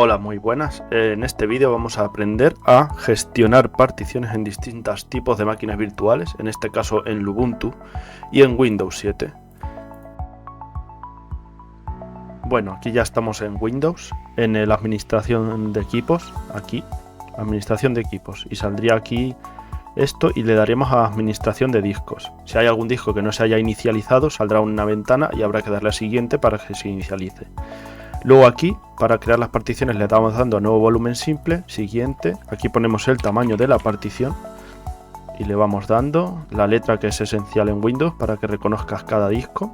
Hola, muy buenas. En este vídeo vamos a aprender a gestionar particiones en distintos tipos de máquinas virtuales, en este caso en Ubuntu y en Windows 7. Bueno, aquí ya estamos en Windows, en el administración de equipos, aquí, administración de equipos, y saldría aquí esto y le daremos a administración de discos. Si hay algún disco que no se haya inicializado, saldrá una ventana y habrá que darle a siguiente para que se inicialice. Luego aquí, para crear las particiones, le estamos dando a nuevo volumen simple, siguiente, aquí ponemos el tamaño de la partición y le vamos dando la letra que es esencial en Windows para que reconozcas cada disco.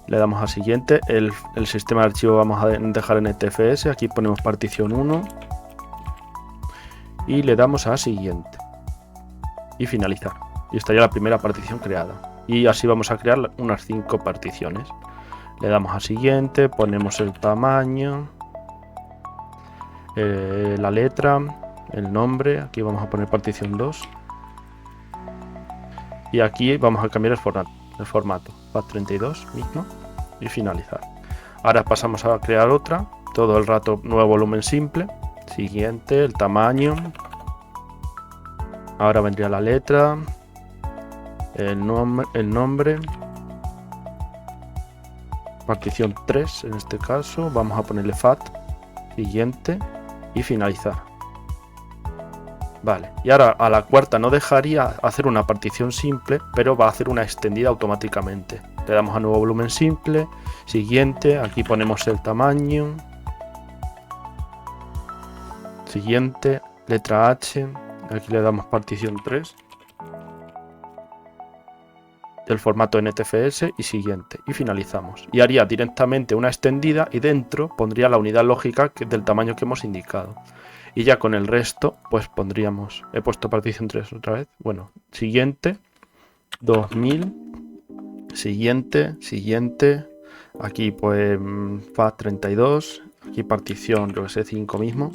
Le damos a siguiente, el sistema de archivo vamos a dejar en NTFS, aquí ponemos partición 1 y le damos a siguiente y finalizar. Y estaría la primera partición creada y así vamos a crear unas 5 particiones. Le damos a siguiente, ponemos el tamaño, la letra, el nombre, aquí vamos a poner partición 2 y aquí vamos a cambiar el formato, FAT32 mismo y finalizar. Ahora pasamos a crear otra, todo el rato nuevo volumen simple, siguiente, el tamaño, ahora vendría la letra, el nombre, partición 3 en este caso, vamos a ponerle FAT, siguiente y finalizar. Vale, y ahora a la cuarta no dejaría hacer una partición simple, pero va a hacer una extendida automáticamente. Le damos a nuevo volumen simple, siguiente, aquí ponemos el tamaño, siguiente, letra H, aquí le damos partición 3. El formato NTFS y siguiente y finalizamos y haría directamente una extendida y dentro pondría la unidad lógica del tamaño que hemos indicado y ya con el resto pues pondríamos, he puesto partición 3 otra vez, bueno, siguiente 2000, siguiente, aquí pues FAT32, aquí partición yo que sé 5 mismo,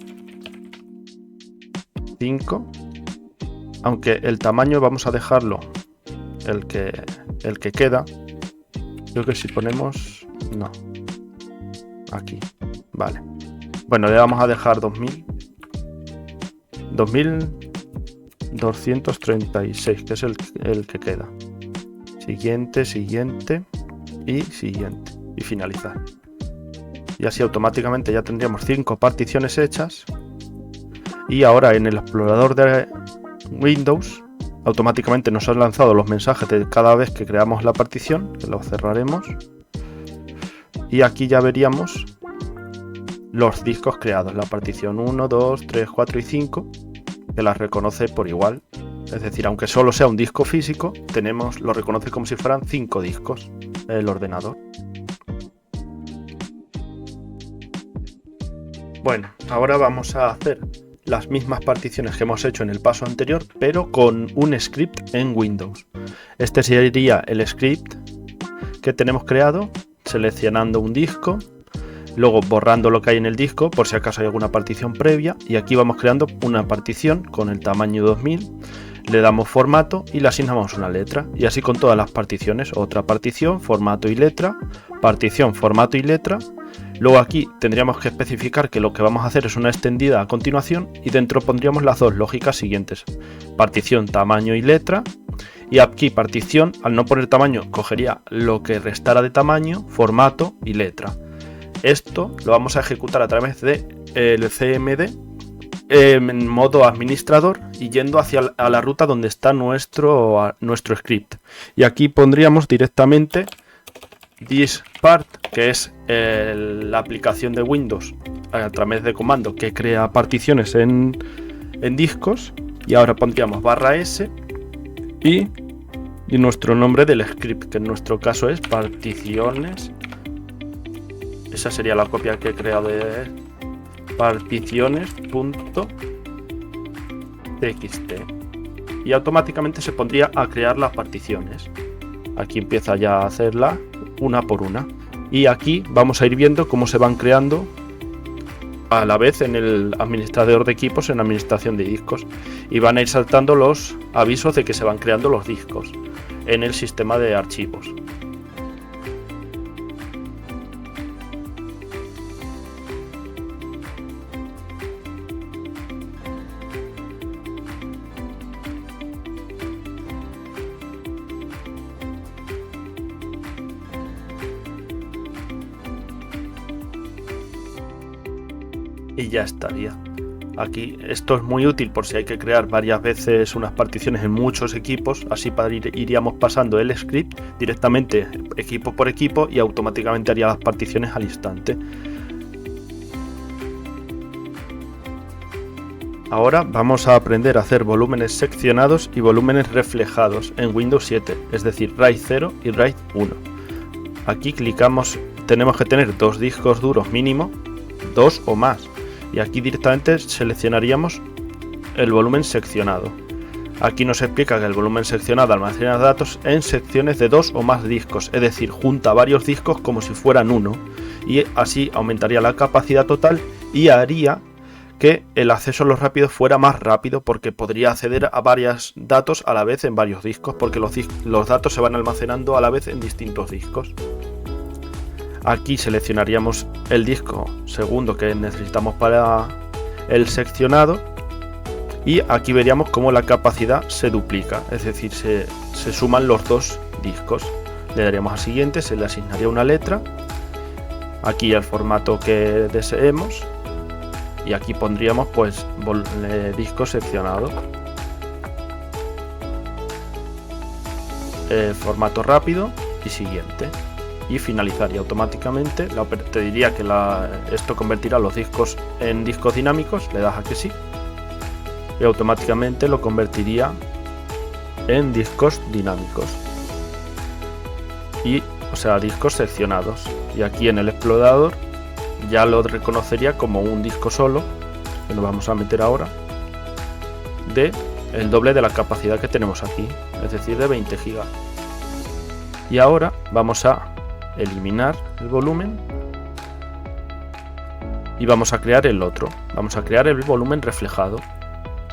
5, aunque el tamaño vamos a dejarlo el que queda, creo que si ponemos, no, aquí, vale, bueno, le vamos a dejar 2236, que es el que queda, siguiente y siguiente y finalizar, y así automáticamente ya tendríamos 5 particiones hechas. Y ahora en el explorador de Windows automáticamente nos han lanzado los mensajes de cada vez que creamos la partición, que lo cerraremos. Y aquí ya veríamos los discos creados, la partición 1, 2, 3, 4 y 5, que las reconoce por igual. Es decir, aunque solo sea un disco físico, lo reconoce como si fueran 5 discos el ordenador. Bueno, ahora vamos a hacer las mismas particiones que hemos hecho en el paso anterior, pero con un script en Windows. Este sería el script que tenemos creado, seleccionando un disco, luego borrando lo que hay en el disco por si acaso hay alguna partición previa, y aquí vamos creando una partición con el tamaño 2000, le damos formato y le asignamos una letra, y así con todas las particiones, otra partición, formato y letra, partición, formato y letra. Luego aquí tendríamos que especificar que lo que vamos a hacer es una extendida a continuación y dentro pondríamos las dos lógicas siguientes, partición, tamaño y letra, y aquí partición, al no poner tamaño, cogería lo que restara de tamaño, formato y letra. Esto lo vamos a ejecutar a través de el CMD en modo administrador y yendo hacia la ruta donde está nuestro script. Y aquí pondríamos directamente this part, que es la aplicación de Windows a través de comando que crea particiones en discos, y ahora pondríamos /s y nuestro nombre del script, que en nuestro caso es particiones. Esa sería la copia que he creado de particiones.txt y automáticamente se pondría a crear las particiones. Aquí empieza ya a hacerla una por una y aquí vamos a ir viendo cómo se van creando a la vez en el administrador de equipos, en administración de discos, y van a ir saltando los avisos de que se van creando los discos en el sistema de archivos. y ya estaría. Aquí esto es muy útil por si hay que crear varias veces unas particiones en muchos equipos, así iríamos pasando el script directamente equipo por equipo y automáticamente haría las particiones al instante. Ahora vamos a aprender a hacer volúmenes seccionados y volúmenes reflejados en Windows 7, es decir, RAID 0 y RAID 1. Aquí clicamos, tenemos que tener 2 discos duros mínimo, 2 o más, y aquí directamente seleccionaríamos el volumen seccionado. Aquí nos explica que el volumen seccionado almacena datos en secciones de 2 o más discos, es decir, junta varios discos como si fueran uno, y así aumentaría la capacidad total y haría que el acceso a los rápidos fuera más rápido, porque podría acceder a varios datos a la vez en varios discos, porque los datos se van almacenando a la vez en distintos discos. Aquí seleccionaríamos el disco segundo que necesitamos para el seccionado y aquí veríamos cómo la capacidad se duplica, es decir, se suman los 2 discos. Le daríamos a siguiente, se le asignaría una letra, aquí el formato que deseemos y aquí pondríamos pues disco seccionado, formato rápido y siguiente, y finalizaría automáticamente. Te diría que esto convertirá los discos en discos dinámicos, le das a que sí y automáticamente lo convertiría en discos dinámicos o sea, discos seccionados, y aquí en el explorador ya lo reconocería como un disco solo, que nos vamos a meter ahora, de el doble de la capacidad que tenemos aquí, es decir, de 20 GB. Y ahora vamos a eliminar el volumen y vamos a crear el otro, vamos a crear el volumen reflejado.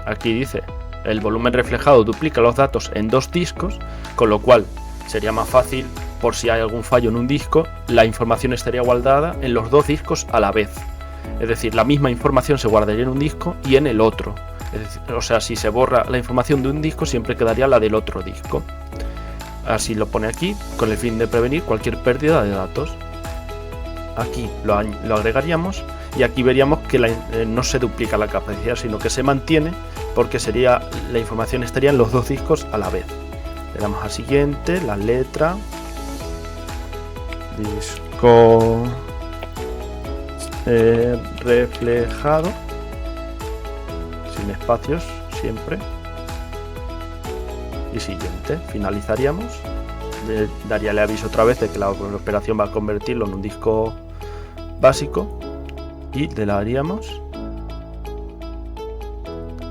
Aquí dice, el volumen reflejado duplica los datos en 2 discos, con lo cual sería más fácil, por si hay algún fallo en un disco, la información estaría guardada en los 2 discos a la vez. Es decir, la misma información se guardaría en un disco y en el otro. Es decir, o sea, si se borra la información de un disco, siempre quedaría la del otro disco. Así lo pone aquí, con el fin de prevenir cualquier pérdida de datos. Aquí lo agregaríamos y aquí veríamos que no se duplica la capacidad, sino que se mantiene, porque la información estaría en los 2 discos a la vez. Le damos a siguiente, la letra, disco reflejado, sin espacios siempre, y siguiente. Finalizaríamos, le daría el aviso otra vez de que la operación va a convertirlo en un disco básico y le daríamos,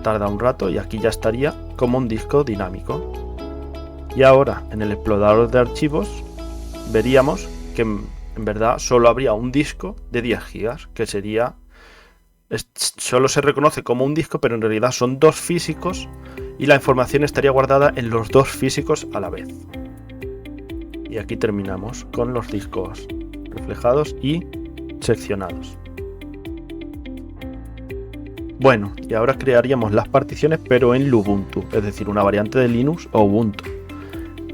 tarda un rato y aquí ya estaría como un disco dinámico. Y ahora en el explorador de archivos veríamos que en verdad solo habría un disco de 10 GB, que solo se reconoce como un disco, pero en realidad son 2 físicos y la información estaría guardada en los 2 físicos a la vez. Y aquí terminamos con los discos reflejados y seccionados. Bueno, y ahora crearíamos las particiones, pero en Lubuntu, es decir, una variante de Linux o Ubuntu.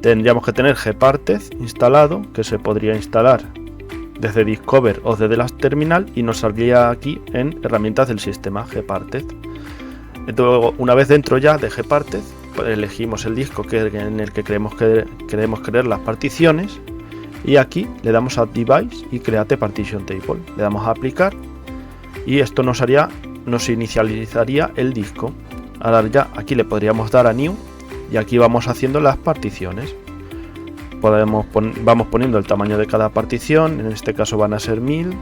Tendríamos que tener Gparted instalado, que se podría instalar desde Discover o desde la terminal y nos saldría aquí en herramientas del sistema Gparted. Luego, una vez dentro ya de Gparted, pues elegimos el disco en el que queremos crear las particiones y aquí le damos a Device y Create Partition Table. Le damos a aplicar y esto nos inicializaría el disco. Ahora ya aquí le podríamos dar a New y aquí vamos haciendo las particiones. Vamos poniendo el tamaño de cada partición, en este caso van a ser 1000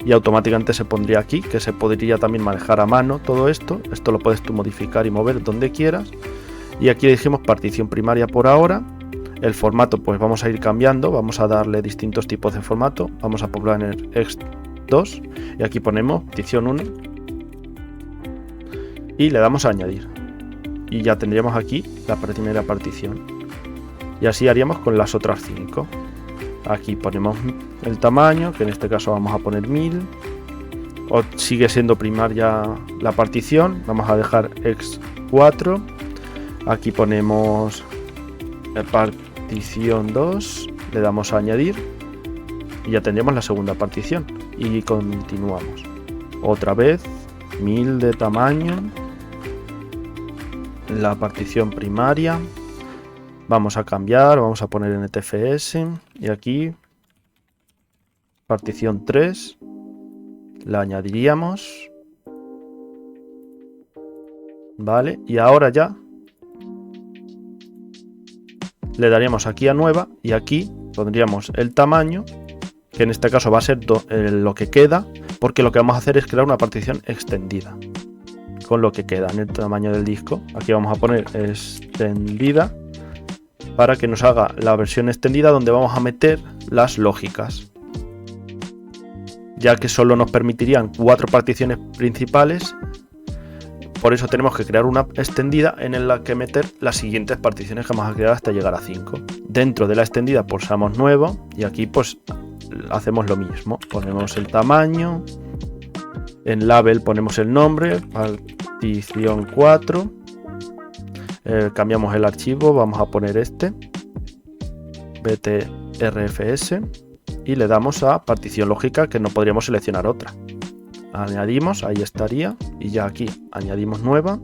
y automáticamente se pondría aquí, que se podría también manejar a mano todo esto. Esto lo puedes tú modificar y mover donde quieras. Y aquí le dijimos partición primaria por ahora. El formato pues vamos a ir cambiando, vamos a darle distintos tipos de formato. Vamos a poner ext2 y aquí ponemos partición 1 y le damos a añadir. Y ya tendríamos aquí la primera partición. Y así haríamos con las otras 5. Aquí ponemos el tamaño, que en este caso vamos a poner 1000. O sigue siendo primaria la partición, vamos a dejar ext4. Aquí ponemos partición 2, le damos a añadir y ya tendríamos la segunda partición y continuamos. otra vez 1000 de tamaño, la partición primaria, vamos a cambiar, vamos a poner NTFS y aquí partición 3, la añadiríamos, vale, y ahora ya le daríamos aquí a nueva y aquí pondríamos el tamaño, que en este caso va a ser lo que queda, porque lo que vamos a hacer es crear una partición extendida con lo que queda en el tamaño del disco. Aquí vamos a poner extendida para que nos haga la versión extendida donde vamos a meter las lógicas, ya que solo nos permitirían 4 particiones principales. Por eso tenemos que crear una extendida en la que meter las siguientes particiones que vamos a crear hasta llegar a 5. Dentro de la extendida pulsamos nuevo y aquí pues hacemos lo mismo. Ponemos el tamaño, en label ponemos el nombre, partición 4, cambiamos el archivo, vamos a poner este, btrfs, y le damos a partición lógica, que no podríamos seleccionar otra. Añadimos, ahí estaría, y ya aquí añadimos nueva,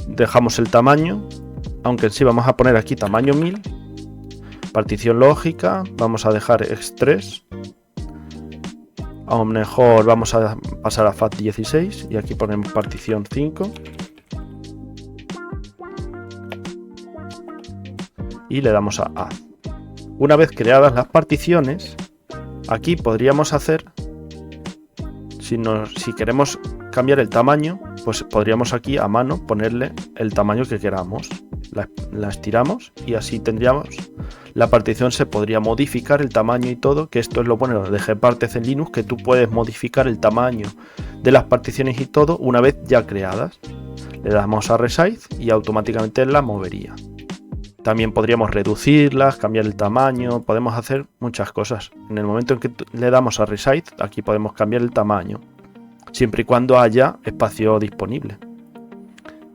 dejamos el tamaño, aunque en sí vamos a poner aquí tamaño 1000, partición lógica, vamos a dejar x3, a lo mejor vamos a pasar a FAT16 y aquí ponemos partición 5 y le damos a Add. Una vez creadas las particiones, aquí podríamos hacer, si queremos cambiar el tamaño, pues podríamos aquí a mano ponerle el tamaño que queramos. La estiramos y así tendríamos la partición, se podría modificar el tamaño y todo, que esto es lo bueno de Gparted en Linux, que tú puedes modificar el tamaño de las particiones y todo una vez ya creadas. Le damos a Resize y automáticamente la movería. También podríamos reducirlas, cambiar el tamaño, podemos hacer muchas cosas. En el momento en que le damos a Resize, aquí podemos cambiar el tamaño, siempre y cuando haya espacio disponible.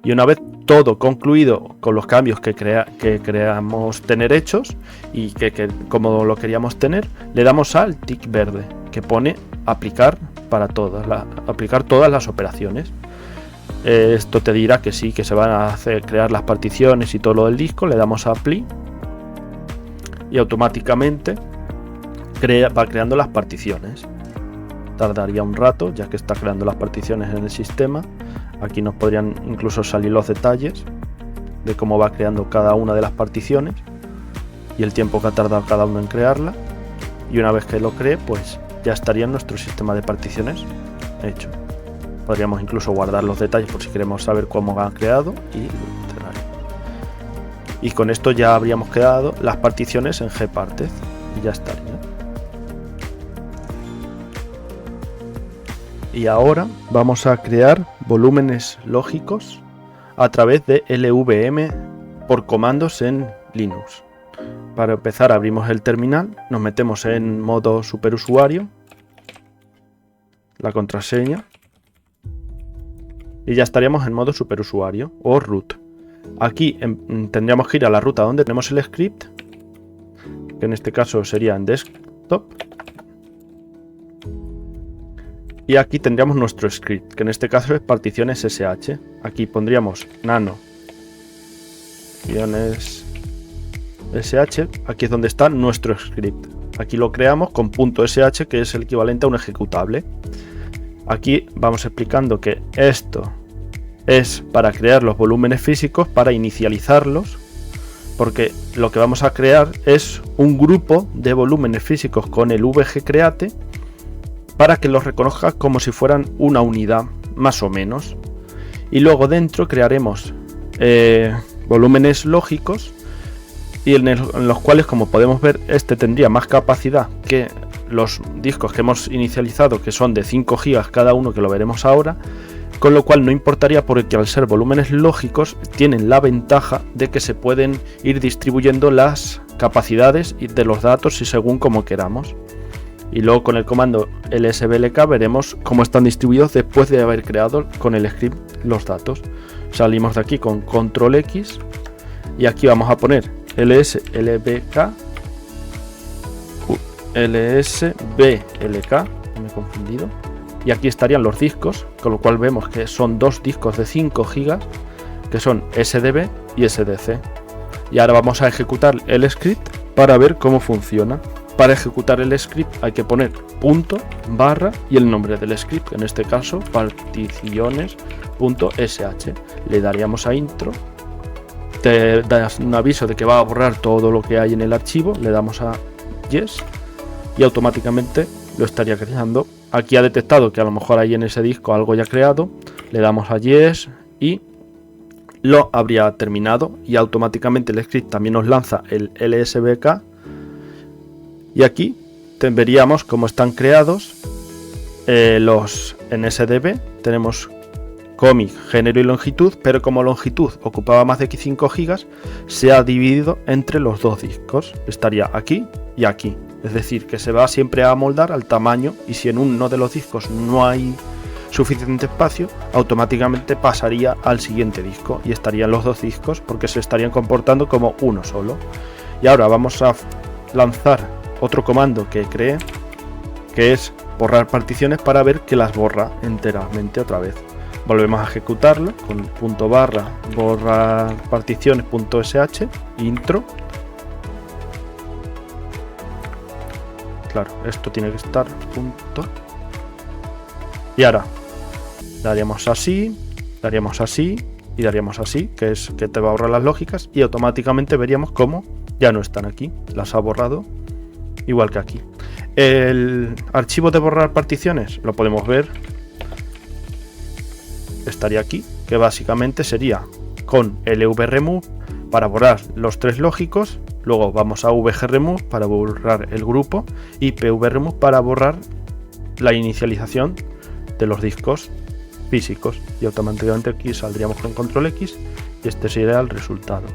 Y una vez todo concluido con los cambios que creamos tener hechos y que como lo queríamos tener, le damos al tick verde que pone aplicar para aplicar todas las operaciones. Esto te dirá que sí, que se van a crear las particiones y todo lo del disco. Le damos a Apply y automáticamente va creando las particiones. Tardaría un rato ya que está creando las particiones en el sistema. Aquí nos podrían incluso salir los detalles de cómo va creando cada una de las particiones y el tiempo que ha tardado cada uno en crearla. Y una vez que lo cree, pues ya estaría nuestro sistema de particiones hecho. Podríamos incluso guardar los detalles por si queremos saber cómo han creado y cerrar. Y con esto ya habríamos creado las particiones en Gparted y ya estaría. Y ahora vamos a crear volúmenes lógicos a través de LVM por comandos en Linux. Para empezar abrimos el terminal, nos metemos en modo superusuario, la contraseña, y ya estaríamos en modo superusuario o root. Aquí tendríamos que ir a la ruta donde tenemos el script, que en este caso sería en desktop. Y aquí tendríamos nuestro script, que en este caso es partición SSH. Aquí pondríamos nano -sh, aquí es donde está nuestro script. Aquí lo creamos con .sh, que es el equivalente a un ejecutable. Aquí vamos explicando que esto es para crear los volúmenes físicos, para inicializarlos, porque lo que vamos a crear es un grupo de volúmenes físicos con el vgcreate para que los reconozca como si fueran una unidad, más o menos. Y luego dentro crearemos volúmenes lógicos y en los cuales, como podemos ver, este tendría más capacidad que los discos que hemos inicializado, que son de 5 GB cada uno, que lo veremos ahora, con lo cual no importaría porque al ser volúmenes lógicos tienen la ventaja de que se pueden ir distribuyendo las capacidades de los datos y según como queramos. Y luego con el comando lsblk veremos cómo están distribuidos después de haber creado con el script los datos. Salimos de aquí con control X y aquí vamos a poner lsblk, me he confundido, y aquí estarían los discos, con lo cual vemos que son dos discos de 5 GB que son SDB y SDC. Y ahora vamos a ejecutar el script para ver cómo funciona. Para ejecutar el script hay que poner punto, barra y el nombre del script, en este caso particiones.sh. Le daríamos a intro, te das un aviso de que va a borrar todo lo que hay en el archivo, le damos a yes y automáticamente lo estaría creando. Aquí ha detectado que a lo mejor hay en ese disco algo ya creado, le damos a yes y lo habría terminado, y automáticamente el script también nos lanza el LSBK, y aquí veríamos cómo están creados los en SDB. Tenemos cómic, género y longitud, pero como longitud ocupaba más de 5 GB, se ha dividido entre los dos discos, estaría aquí y aquí, es decir, que se va siempre a amoldar al tamaño, y si en uno de los discos no hay suficiente espacio, automáticamente pasaría al siguiente disco y estarían los dos discos porque se estarían comportando como uno solo. Y ahora vamos a lanzar otro comando que creé, que es borrar particiones, para ver que las borra enteramente otra vez. Volvemos a ejecutarlo con punto barra borrar particiones.sh intro. Claro, esto tiene que estar punto. Y ahora daríamos así y daríamos así, que es que te va a borrar las lógicas, y automáticamente veríamos cómo ya no están aquí, las ha borrado igual que aquí. El archivo de borrar particiones lo podemos ver, estaría aquí, que básicamente sería con lvremove para borrar los tres lógicos, luego vamos a vgremove para borrar el grupo y pvremove para borrar la inicialización de los discos físicos, y automáticamente aquí saldríamos con control X y este sería el resultado.